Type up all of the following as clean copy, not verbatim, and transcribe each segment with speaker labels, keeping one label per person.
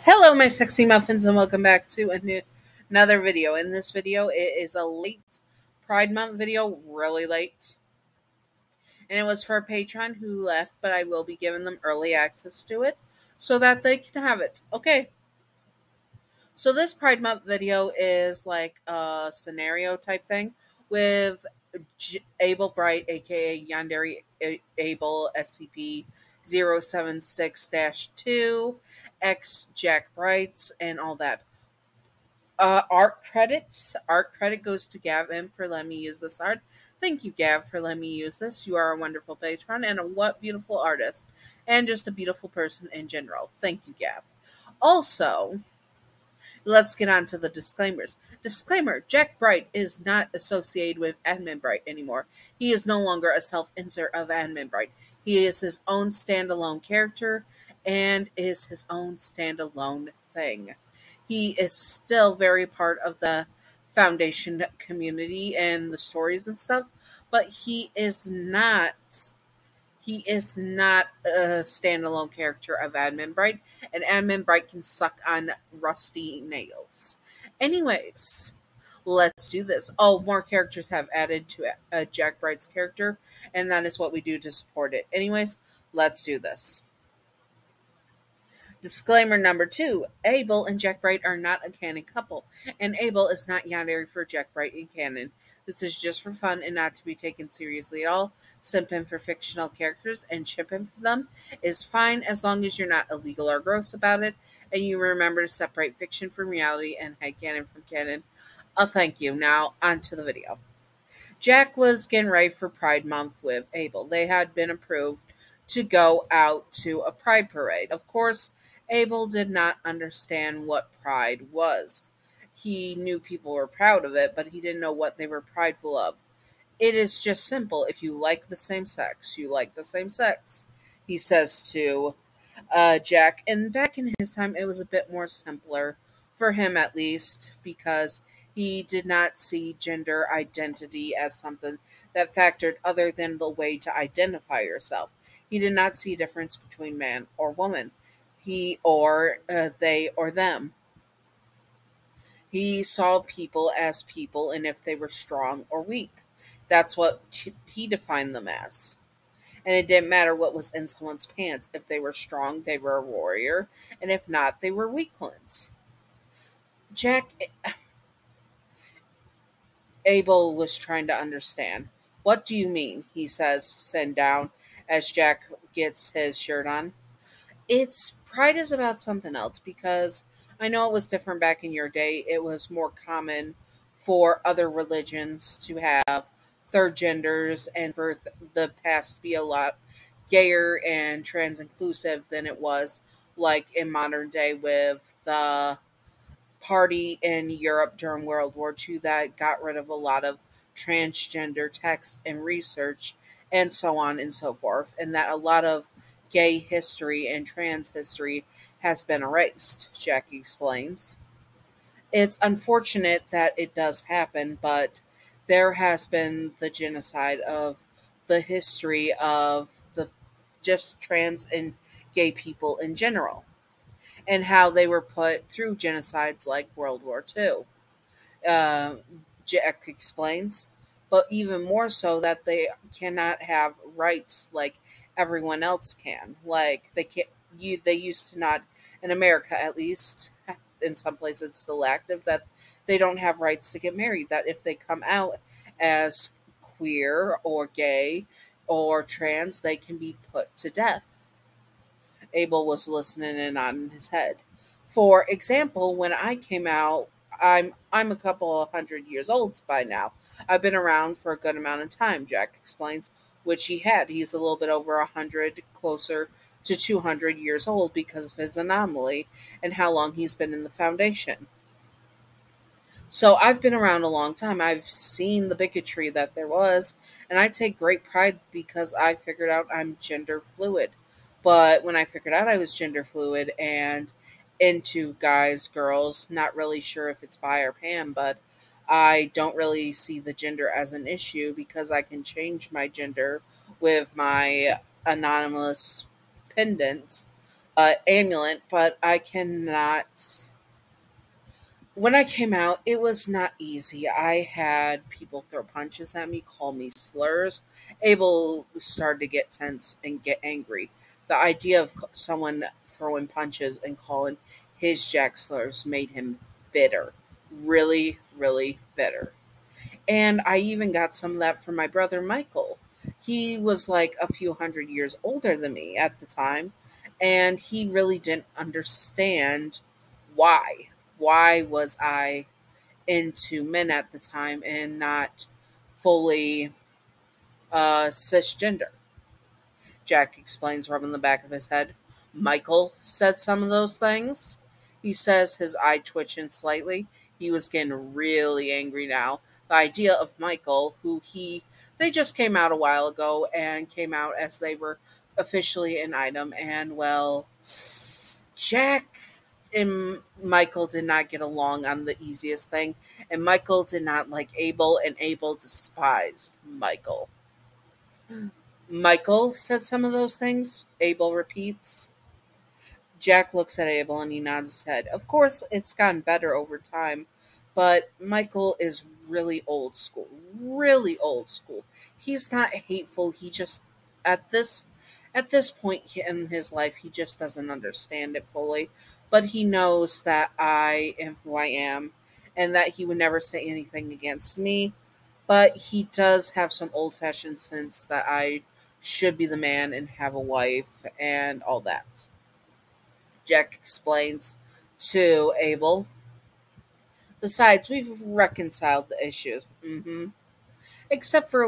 Speaker 1: Hello, my sexy muffins, and welcome back to another video. In this video, it is a late Pride Month video, really late. And it was for a patron who left, but I will be giving them early access to it so that they can have it. Okay. So this Pride Month video is like a scenario type thing with AbelBright, aka Yandere Abel, SCP 076-2, X Jack Brights, and all that. Art credit goes to Gavin for letting me use this art. Thank you, Gav, for letting me use this. You are a wonderful patron and a what beautiful artist, and just a beautiful person in general. Thank you, Gav. Also, let's get on to the disclaimers. Disclaimer: Jack Bright is not associated with AbelBright anymore. He is no longer a self-insert of AbelBright. He is his own standalone character and is his own standalone thing. He is still very part of the Foundation community and the stories and stuff, but he is not a standalone character of AbelBright, and AbelBright can suck on rusty nails. Anyways, let's do this. Oh, more characters have added to Jack Bright's character, and that is what we do to support it. Anyways, let's do this. Disclaimer number 2. Abel and Jack Bright are not a canon couple, and Abel is not Yandere for Jack Bright in canon. This is just for fun and not to be taken seriously at all. Simping for fictional characters and chipping for them is fine as long as you're not illegal or gross about it, and you remember to separate fiction from reality and headcanon from canon. Thank you. Now, on to the video. Jack was getting ready for Pride Month with Abel. They had been approved to go out to a Pride parade. Of course, Abel did not understand what pride was. He knew people were proud of it, but he didn't know what they were prideful of. It is just simple. If you like the same sex, you like the same sex, he says to Jack. And back in his time, it was a bit more simpler, for him at least, because he did not see gender identity as something that factored other than the way to identify yourself. He did not see a difference between man or woman. He or they or them. He saw people as people and if they were strong or weak. That's what he defined them as. And it didn't matter what was in someone's pants. If they were strong, they were a warrior. And if not, they were weaklings. Abel was trying to understand. What do you mean? He says, sitting down as Jack gets his shirt on. Pride is about something else, because I know it was different back in your day. It was more common for other religions to have third genders and for the past to be a lot gayer and trans-inclusive than it was like in modern day with the party in Europe during World War II that got rid of a lot of transgender text and research and so on and so forth, and that a lot of gay history and trans history has been erased, Jack explains. It's unfortunate that it does happen, but there has been the genocide of the history of the just trans and gay people in general, and how they were put through genocides like World War II. Jack explains, but even more so that they cannot have rights like everyone else can. Like they used to not, in America at least, in some places still active, that they don't have rights to get married. That if they come out as queer or gay or trans, they can be put to death. Abel was listening and nodding his head. For example, when I came out, I'm a couple of 100 years old by now. I've been around for a good amount of time, Jack explains, which he had. He's a little bit over 100, closer to 200 years old because of his anomaly and how long he's been in the Foundation. So I've been around a long time. I've seen the bigotry that there was, and I take great pride because I figured out I'm gender fluid. But when I figured out I was gender fluid and into guys, girls, not really sure if it's bi or pan, but I don't really see the gender as an issue because I can change my gender with my anonymous pendant. amulet, but I cannot. When I came out, it was not easy. I had people throw punches at me, call me slurs. Abel started to get tense and get angry. The idea of someone throwing punches and calling his Jack slurs made him bitter. Really, really bitter. And I even got some of that from my brother Michael. He was like a few hundred years older than me at the time, and he really didn't understand why. Why was I into men at the time and not fully cisgender? Jack explains, rubbing the back of his head. Michael said some of those things. He says, his eye twitching slightly. He was getting really angry now. The idea of Michael, they just came out a while ago and came out as they were officially an item, and well, Jack and Michael did not get along on the easiest thing, and Michael did not like Abel, and Abel despised Michael. Michael said some of those things, Abel repeats. Jack looks at Abel and he nods his head. Of course, it's gotten better over time, but Michael is really old school. Really old school. He's not hateful. He just at this at this point in his life, he just doesn't understand it fully. But he knows that I am who I am, and that he would never say anything against me. But he does have some old-fashioned sense that I should be the man and have a wife and all that. Jack explains to Abel. Besides, we've reconciled the issues. Except for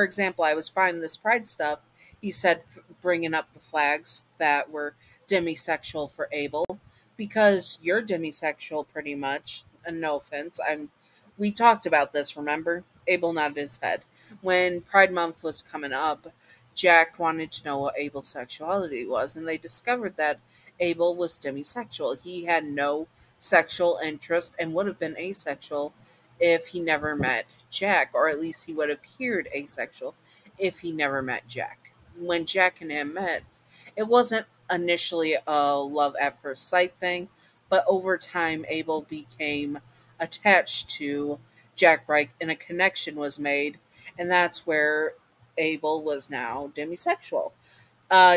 Speaker 1: example, I was buying this pride stuff. He said, bringing up the flags that were demisexual for Abel, because you're demisexual pretty much. And no offense, I'm. We talked about this. Remember? Abel nodded his head. When Pride Month was coming up, Jack wanted to know what Abel's sexuality was, and they discovered that Abel was demisexual. He had no sexual interest and would have been asexual if he never met Jack, or at least he would have appeared asexual if he never met Jack. When Jack and him met, it wasn't initially a love at first sight thing, but over time, Abel became attached to Jack Bright and a connection was made, and that's where Abel was now demisexual.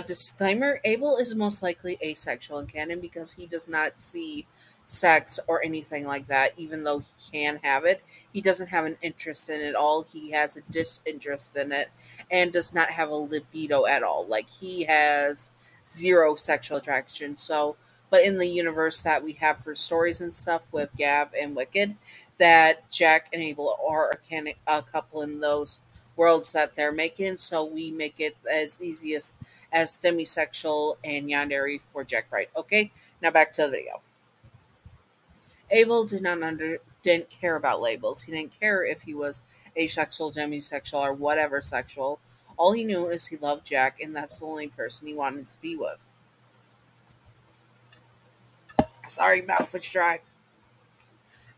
Speaker 1: Disclaimer: Abel is most likely asexual in canon because he does not see sex or anything like that, even though he can have it. He doesn't have an interest in it at all. He has a disinterest in it and does not have a libido at all. Like, he has zero sexual attraction. So, but in the universe that we have for stories and stuff with Gav and Wicked, that Jack and Abel are a couple in those worlds that they're making, so we make it as easy as demisexual and Yandere for Jack Bright. Okay, now back to the video. Abel didn't care about labels. He didn't care if he was asexual, demisexual, or whatever sexual. All he knew is he loved Jack, and that's the only person he wanted to be with. Sorry, mouth was dry.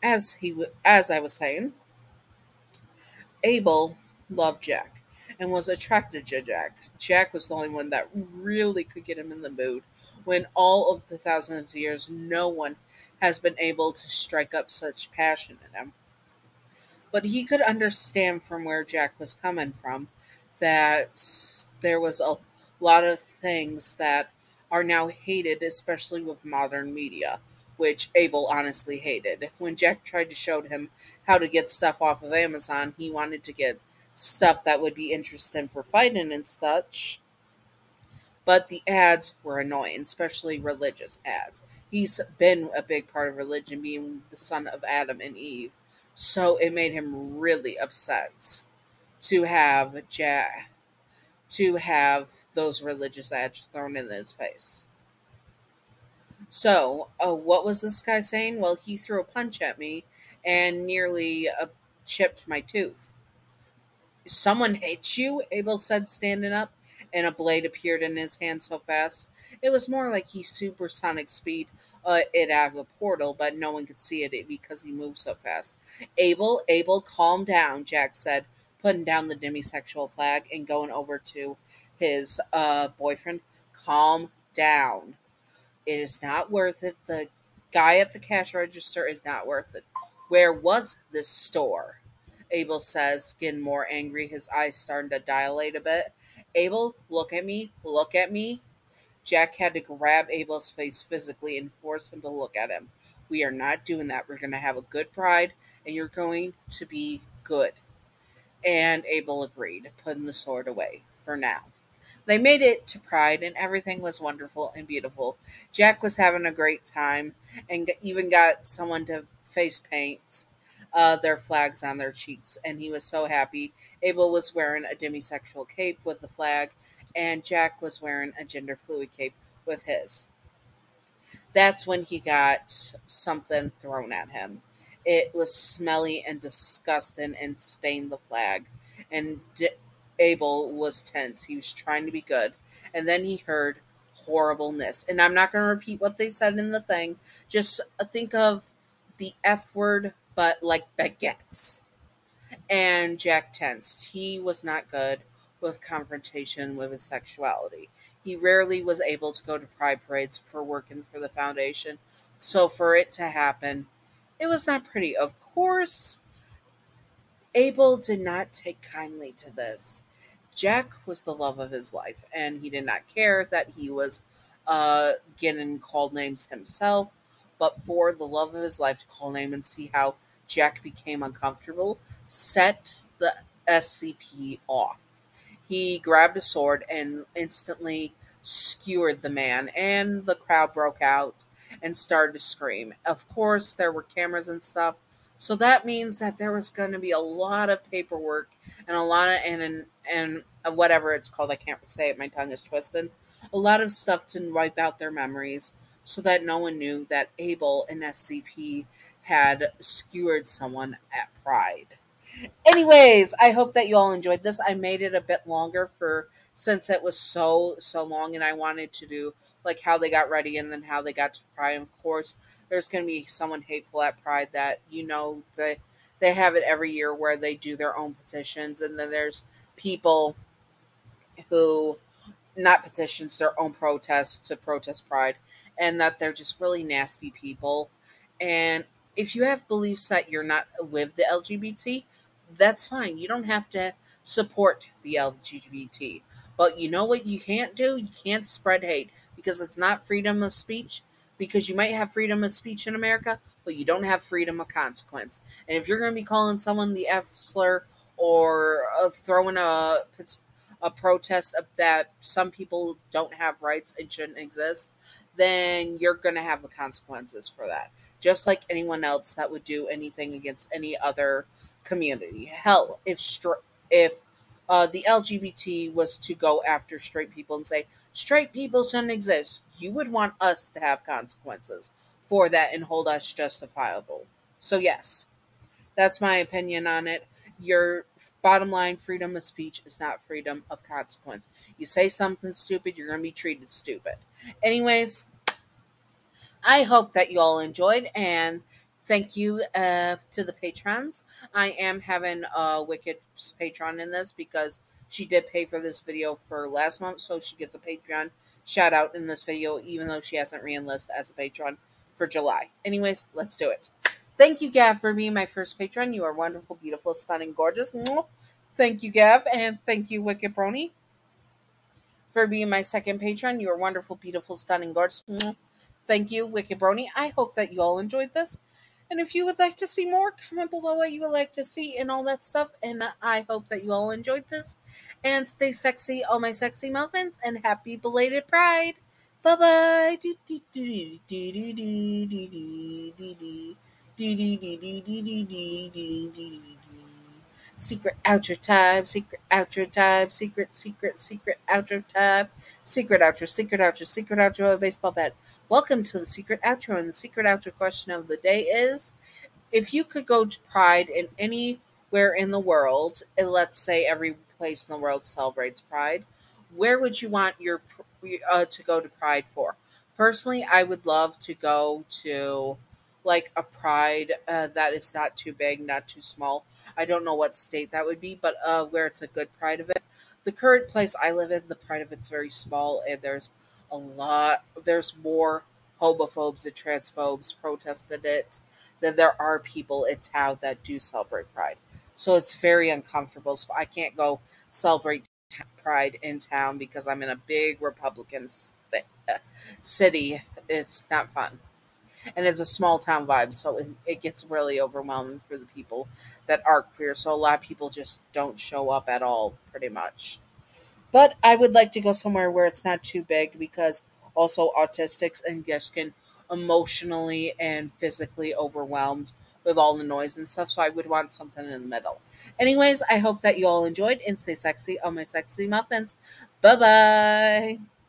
Speaker 1: As I was saying, Abel loved Jack and was attracted to Jack. Jack was the only one that really could get him in the mood. When all of the thousands of years, no one has been able to strike up such passion in him. But he could understand from where Jack was coming from that there was a lot of things that are now hated, especially with modern media, which Abel honestly hated. When Jack tried to show him how to get stuff off of Amazon, he wanted to get stuff that would be interesting for fighting and such. But the ads were annoying, especially religious ads. He's been a big part of religion, being the son of Adam and Eve. So it made him really upset to have those religious ads thrown in his face. So, what was this guy saying? Well, he threw a punch at me and nearly chipped my tooth. Someone hates you, Abel said, standing up, and a blade appeared in his hand so fast. It was more like he supersonic speed it out of a portal, but no one could see it because he moved so fast. Abel, calm down, Jack said, putting down the demisexual flag and going over to his boyfriend. Calm down. It is not worth it. The guy at the cash register is not worth it. Where was this store? Abel says, getting more angry, his eyes starting to dilate a bit. Abel, look at me. Look at me. Jack had to grab Abel's face physically and force him to look at him. We are not doing that. We're going to have a good pride, and you're going to be good. And Abel agreed, putting the sword away for now. They made it to Pride, and everything was wonderful and beautiful. Jack was having a great time and even got someone to face paint their flags on their cheeks, and he was so happy. Abel was wearing a demisexual cape with the flag, and Jack was wearing a gender fluid cape with his. That's when he got something thrown at him. It was smelly and disgusting and stained the flag. And Abel was tense. He was trying to be good. And then he heard horribleness. And I'm not going to repeat what they said in the thing. Just think of the F word, but like baguettes. And Jack tensed. He was not good with confrontation with his sexuality. He rarely was able to go to pride parades for working for the foundation, so for it to happen, it was not pretty. Of course, Abel did not take kindly to this. Jack was the love of his life, and he did not care that he was getting called names himself, but for the love of his life to call name and see how Jack became uncomfortable, set the SCP off. He grabbed a sword and instantly skewered the man, and the crowd broke out and started to scream. Of course, there were cameras and stuff, so that means that there was going to be a lot of paperwork and a lot of and whatever it's called. I can't say it. My tongue is twisted. A lot of stuff to wipe out their memories, so that no one knew that Abel and SCP had skewered someone at Pride. Anyways, I hope that you all enjoyed this. I made it a bit longer for since it was so long, and I wanted to do like how they got ready and then how they got to Pride. And of course, there's going to be someone hateful at Pride that they have it every year where they do their own petitions, and then there's people who not petitions, their own protests to protest Pride, and that they're just really nasty people. And if you have beliefs that you're not with the LGBT, that's fine. You don't have to support the LGBT. But you know what you can't do? You can't spread hate because it's not freedom of speech. Because you might have freedom of speech in America, but you don't have freedom of consequence. And if you're going to be calling someone the F slur or throwing a protest that some people don't have rights and shouldn't exist, then you're going to have the consequences for that. Just like anyone else that would do anything against any other community. Hell, if the LGBT was to go after straight people and say straight people shouldn't exist, you would want us to have consequences for that and hold us justifiable. So yes, that's my opinion on it. Your bottom line, freedom of speech is not freedom of consequence. You say something stupid, you're going to be treated stupid. Anyways, I hope that you all enjoyed, and thank you to the patrons. I am having a Wicked patron in this because she did pay for this video for last month, so she gets a Patreon shout out in this video, even though she hasn't re-enlisted as a patron for July. Anyways, let's do it. Thank you, Gav, for being my first patron. You are wonderful, beautiful, stunning, gorgeous. Thank you, Gav, and thank you, Wicked Brony, for being my second patron. You are wonderful, beautiful, stunning, gorgeous. Thank you, Wicked Brony. I hope that you all enjoyed this. And if you would like to see more, comment below what you would like to see and all that stuff. And I hope that you all enjoyed this. And stay sexy, all my sexy muffins, and happy belated Pride. Bye-bye. Secret outro time, secret outro time, secret outro time, secret outro, a baseball bat. Welcome to the secret outro, and the secret outro question of the day is, if you could go to Pride in anywhere in the world, and let's say every place in the world celebrates Pride, where would you want your to go to Pride for? Personally, I would love to go to like a Pride that is not too big, not too small. I don't know what state that would be, but where it's a good Pride event. The current place I live in, the Pride event's very small, and there's A lot. There's more homophobes and transphobes protested it than there are people in town that do celebrate Pride. So it's very uncomfortable. So I can't go celebrate Pride in town because I'm in a big Republican city. It's not fun. And it's a small town vibe, so it gets really overwhelming for the people that are queer. So a lot of people just don't show up at all, pretty much. But I would like to go somewhere where it's not too big because also autistics and guests can emotionally and physically overwhelmed with all the noise and stuff. So I would want something in the middle. Anyways, I hope that you all enjoyed and stay sexy on my sexy muffins. Bye bye.